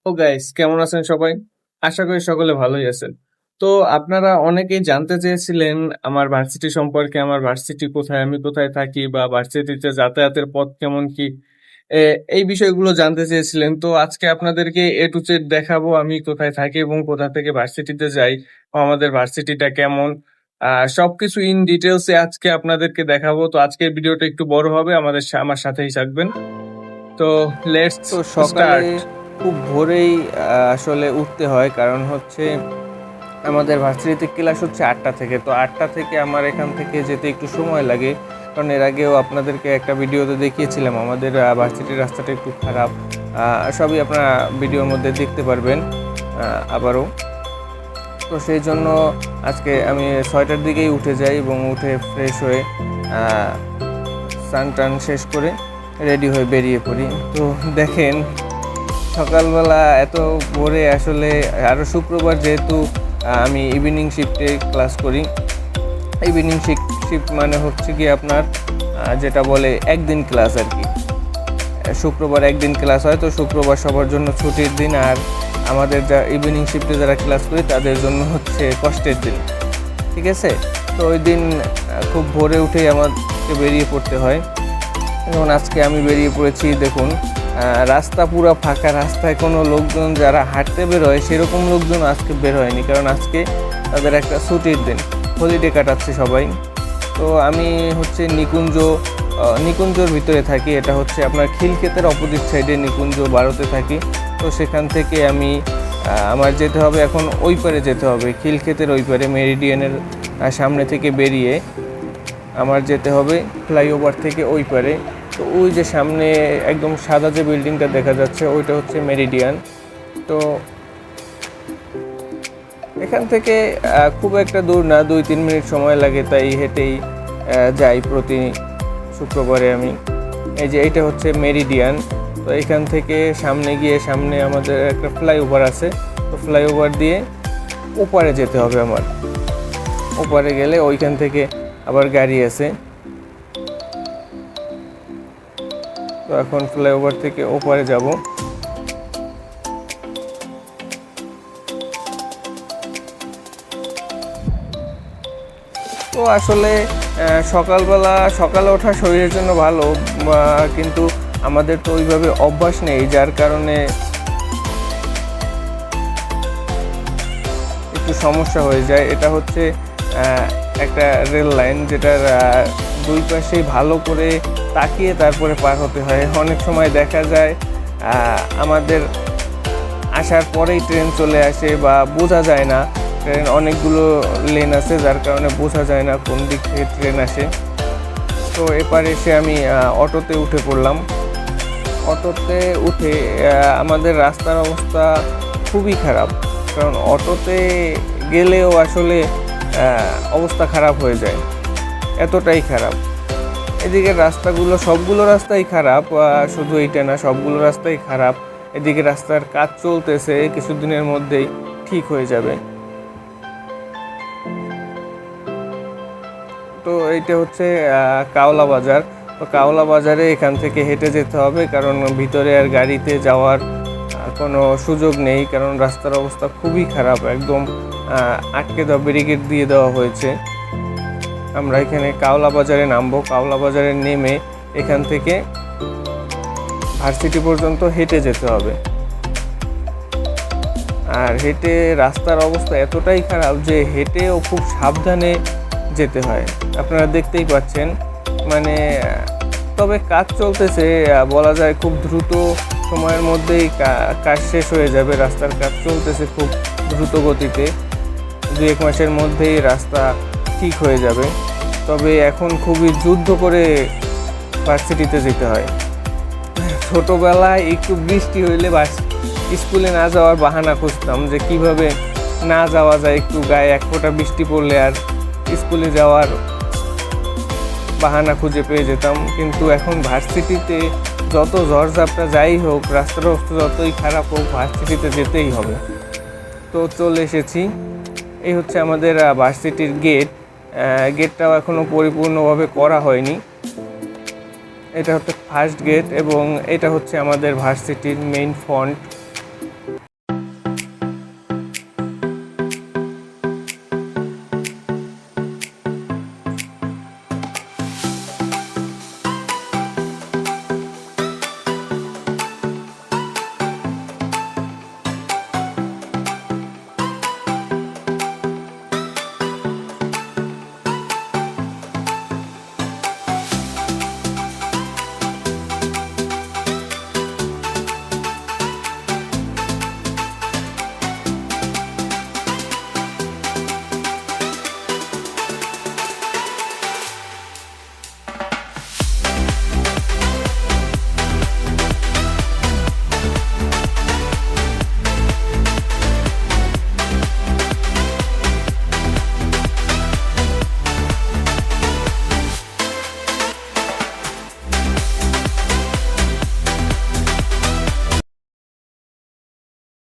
ও guys, কেমন আছেন সবাই? আশা করি সকলে ভালোই আছেন। তো আপনারা অনেকেই জানতে চেয়েছিলেন আমার ভার্সিটি সম্পর্কে, আমার ভার্সিটি কোথায়, আমি কোথায় থাকি বা ভার্সিটিতে যাতায়াতের পথ কেমন কি, এই বিষয়গুলো জানতে চেয়েছিলেন। তো আজকে আপনাদেরকে এ টু জেড দেখাবো আমি কোথায় থাকি এবং কোথা থেকে ভার্সিটিতে যাই, ও আমাদের ভার্সিটিটা কেমন, সবকিছু ইন ডিটেলসে আজকে আপনাদেরকে দেখাবো। তো আজকের ভিডিওটা একটু বড় হবে, আমার সাথেই থাকবেন। তো লেটস তো সকালে স্টার্ট। খুব ভোরেই আসলে উঠতে হয়, কারণ হচ্ছে আমাদের ভার্সিটিতে ক্লাস হচ্ছে 8টা থেকে। তো 8টা থেকে আমার এখান থেকে যেতে একটু সময় লাগে, কারণ এর আগেও আপনাদেরকে একটা ভিডিওতে দেখিয়েছিলাম আমাদের ভার্সিটির রাস্তাটা একটু খারাপ। সবই আপনারা ভিডিওর মধ্যে দেখতে পারবেন আবারও। তো সেই জন্য আজকে আমি 6টার দিকেই উঠে যাই এবং উঠে ফ্রেশ হয়ে স্নান টান শেষ করে রেডি হয়ে বেরিয়ে পড়ি। তো দেখেন, সকালবেলা এত ভোরে আসলে, আরও শুক্রবার যেহেতু আমি ইভিনিং শিফটে ক্লাস করি। ইভিনিং শিফট মানে হচ্ছে কি আপনার যেটা বলে একদিন ক্লাস আর কি। শুক্রবার একদিন ক্লাস হয়, তো শুক্রবার সবার জন্য ছুটির দিন, আর আমাদের যা ইভিনিং শিফটে যারা ক্লাস করি তাদের জন্য হচ্ছে কষ্টের দিন। ঠিক আছে, তো ওই দিন খুব ভোরে উঠেই আমাকে বেরিয়ে পড়তে হয়। যেমন আজকে আমি বেরিয়ে পড়েছি, দেখুন রাস্তা পুরো ফাঁকা, রাস্তায় কোনো লোকজন যারা হাঁটতে বের হয় সেরকম লোকজন আজকে বের হয়নি, কারণ আজকে তাদের একটা ছুটির দিন, হলিডে কাটাচ্ছে সবাই। তো আমি হচ্ছে নিকুঞ্জর ভিতরে থাকি। এটা হচ্ছে আপনার খিলক্ষেতের অপোজিট সাইডে নিকুঞ্জ 12তে থাকি। তো সেখান থেকে আমি আমার যেতে হবে, এখন ওই পারে যেতে হবে, খিলক্ষেতের ওই পারে মেরিডিয়ানের সামনে থেকে বেরিয়ে আমার যেতে হবে ফ্লাইওভার থেকে ওই পারে। তো ওই যে সামনে একদম সাদা যে বিল্ডিংটা দেখা যাচ্ছে ওইটা হচ্ছে মেরিডিয়ান। তো এখান থেকে খুব একটা দূর না, 2-3 মিনিট সময় লাগে, তাই হেঁটেই যাই প্রতি শুক্রবারে আমি। এই যে এইটা হচ্ছে মেরিডিয়ান। তো এখান থেকে সামনে গিয়ে সামনে আমাদের একটা ফ্লাইওভার আছে, তো ফ্লাইওভার দিয়ে ওপারে যেতে হবে আমার। ওপারে গেলে ওইখান থেকে আবার গাড়ি আছে। তো এখন ফ্লাইওভার থেকে ওপারে যাব। তো আসলে সকালে ওঠা শরীরের জন্য ভালো, কিন্তু আমাদের তো ওইভাবে অভ্যাস নেই, যার কারণে একটু সমস্যা হয়ে যায়। এটা হচ্ছে একটা রেল লাইন, যেটার দুই পাশেই ভালো করে তাকিয়ে তারপরে পার হতে হয়। অনেক সময় দেখা যায় আমাদের আসার পরেই ট্রেন চলে আসে বা বোঝা যায় না, ট্রেন অনেকগুলো লেন আছে যার কারণে বোঝা যায় না কোন দিক থেকে ট্রেন আসে। তো এপারে এসে আমি অটোতে উঠে পড়লাম। অটোতে উঠে আমাদের রাস্তার অবস্থা খুবই খারাপ, কারণ অটোতে গেলেও আসলে অবস্থা খারাপ হয়ে যায়, এতটাই খারাপ। এদিকে রাস্তাগুলো সবগুলো রাস্তাই খারাপ, শুধু এইটা না, সবগুলো রাস্তাই খারাপ। এদিকে রাস্তার কাজ চলতেছে, কিছুদিনের মধ্যেই ঠিক হয়ে যাবে। তো এইটা হচ্ছে কাওলা বাজার। তো কাওলা বাজারে এখান থেকে হেঁটে যেতে হবে, কারণ ভিতরে আর গাড়িতে যাওয়ার কোনো সুযোগ নেই, কারণ রাস্তার অবস্থা খুবই খারাপ, একদম আটকে দেওয়া, ব্যারিকেড দিয়ে দেওয়া হয়েছে। আমরা এখানে কাওলা বাজারে নামবো। কাওলা বাজারে নেমে এখান থেকে ভার্সিটি পর্যন্ত হেঁটে যেতে হবে। আর হেঁটে রাস্তার অবস্থা এতটাই খারাপ যে হেঁটেও খুব সাবধানে যেতে হয়, আপনারা দেখতেই পাচ্ছেন। মানে তবে কাজ চলতেছে, বলা যায় খুব দ্রুত সময়ের মধ্যেই কাজ শেষ হয়ে যাবে। রাস্তার কাজ চলতেছে খুব দ্রুত গতিতে, 2-1 মাসের মধ্যেই রাস্তা ঠিক হয়ে যাবে। তবে এখন খুবই যুদ্ধ করে ভার্সিটিতে যেতে হয়। ছোটোবেলায় একটু বৃষ্টি হইলে স্কুলে না যাওয়ার বাহানা খুঁজতাম, যে কিভাবে না যাওয়া যায়, একটু গায়ে 1 ফোঁটা বৃষ্টি পড়লে আর স্কুলে যাওয়ার বাহানা খুঁজে পেয়ে যেতাম। কিন্তু এখন ভার্সিটিতে যত ঝড়ঝাপটা যাই হোক, রাস্তার অবস্থা যতই খারাপ হোক, ভার্সিটিতে যেতেই হবে। তো চলে এসেছি, এই হচ্ছে আমাদের ভার্সিটির গেট। গেটটাও এখনও পরিপূর্ণভাবে করা হয়নি। এটা হচ্ছে ফার্স্ট গেট এবং এটা হচ্ছে আমাদের ভার্সিটির মেইন ফন্ট।